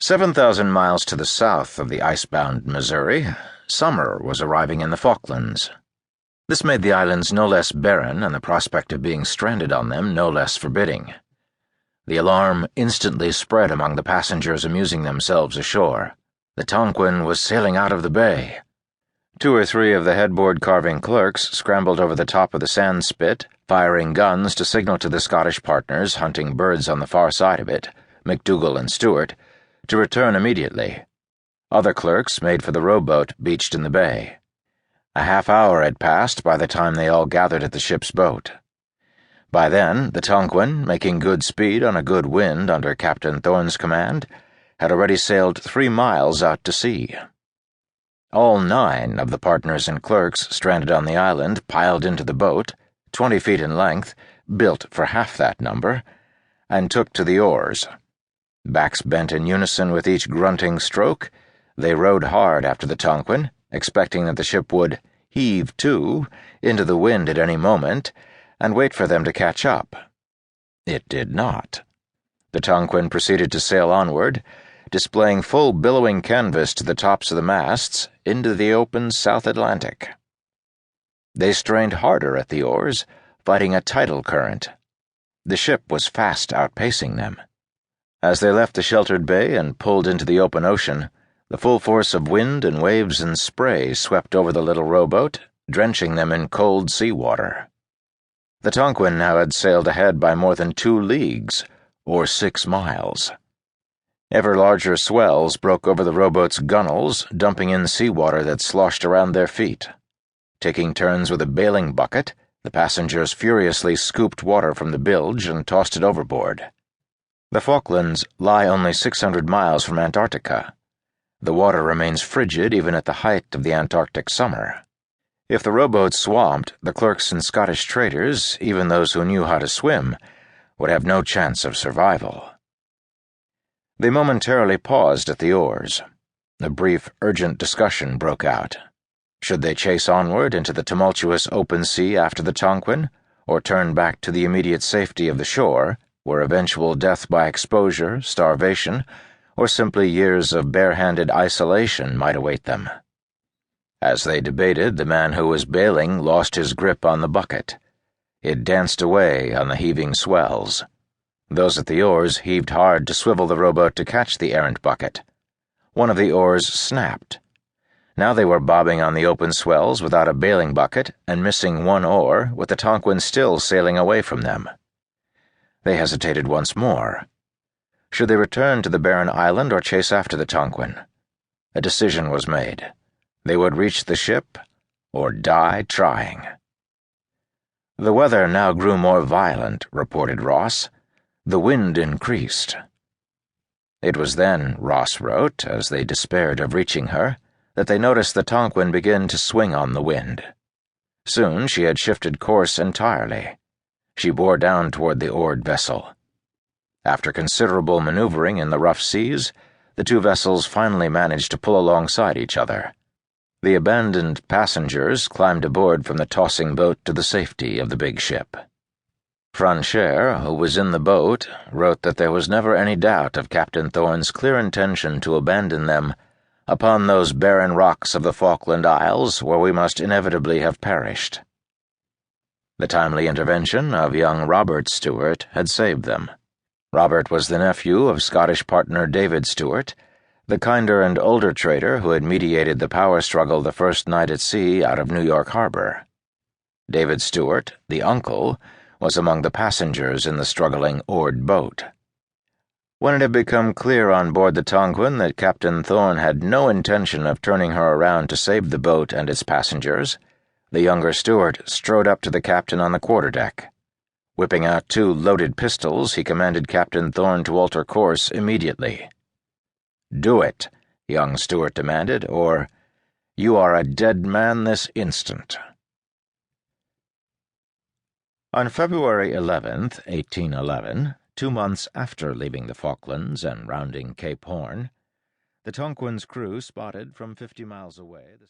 7,000 miles to the south of the icebound Missouri, summer was arriving in the Falklands. This made the islands no less barren and the prospect of being stranded on them no less forbidding. The alarm instantly spread among the passengers amusing themselves ashore. The Tonquin was sailing out of the bay. 2 or 3 of the headboard carving clerks scrambled over the top of the sand spit, firing guns to signal to the Scottish partners hunting birds on the far side of it, McDougall and Stewart, to return immediately. Other clerks made for the rowboat beached in the bay. A half-hour had passed by the time they all gathered at the ship's boat. By then, the Tonquin, making good speed on a good wind under Captain Thorne's command, had already sailed 3 miles out to sea. All 9 of the partners and clerks stranded on the island piled into the boat, 20 feet in length, built for half that number, and took to the oars. Backs bent in unison with each grunting stroke, they rowed hard after the Tonquin, expecting that the ship would heave to into the wind at any moment and wait for them to catch up. It did not. The Tonquin proceeded to sail onward, displaying full billowing canvas to the tops of the masts into the open South Atlantic. They strained harder at the oars, fighting a tidal current. The ship was fast outpacing them. As they left the sheltered bay and pulled into the open ocean, the full force of wind and waves and spray swept over the little rowboat, drenching them in cold sea water. The Tonquin now had sailed ahead by more than 2 leagues, or 6 miles. Ever larger swells broke over the rowboat's gunwales, dumping in seawater that sloshed around their feet. Taking turns with a bailing bucket, the passengers furiously scooped water from the bilge and tossed it overboard. The Falklands lie only 600 miles from Antarctica. The water remains frigid even at the height of the Antarctic summer. If the rowboat swamped, the clerks and Scottish traders, even those who knew how to swim, would have no chance of survival. They momentarily paused at the oars. A brief, urgent discussion broke out. Should they chase onward into the tumultuous open sea after the Tonquin, or turn back to the immediate safety of the shore, where eventual death by exposure, starvation, or simply years of barehanded isolation might await them? As they debated, the man who was bailing lost his grip on the bucket. It danced away on the heaving swells. Those at the oars heaved hard to swivel the rowboat to catch the errant bucket. One of the oars snapped. Now they were bobbing on the open swells without a bailing bucket and missing 1 oar, with the Tonquin still sailing away from them. They hesitated once more. Should they return to the barren island or chase after the Tonquin? A decision was made. They would reach the ship or die trying. The weather now grew more violent, reported Ross. The wind increased. It was then, Ross wrote, as they despaired of reaching her, that they noticed the Tonquin begin to swing on the wind. Soon she had shifted course entirely. She bore down toward the oared vessel. After considerable maneuvering in the rough seas, the 2 vessels finally managed to pull alongside each other. The abandoned passengers climbed aboard from the tossing boat to the safety of the big ship. Francher, who was in the boat, wrote that there was never any doubt of Captain Thorne's clear intention to abandon them upon those barren rocks of the Falkland Isles where we must inevitably have perished. The timely intervention of young Robert Stewart had saved them. Robert was the nephew of Scottish partner David Stewart, the kinder and older trader who had mediated the power struggle the first night at sea out of New York Harbor. David Stewart, the uncle, was among the passengers in the struggling oared boat. When it had become clear on board the Tonquin that Captain Thorne had no intention of turning her around to save the boat and its passengers, the younger Stewart strode up to the captain on the quarterdeck. Whipping out 2 loaded pistols, he commanded Captain Thorne to alter course immediately. "Do it," young Stewart demanded, or, "You are a dead man this instant." On February 11th, 1811, 2 months after leaving the Falklands and rounding Cape Horn, the Tonquin's crew spotted from 50 miles away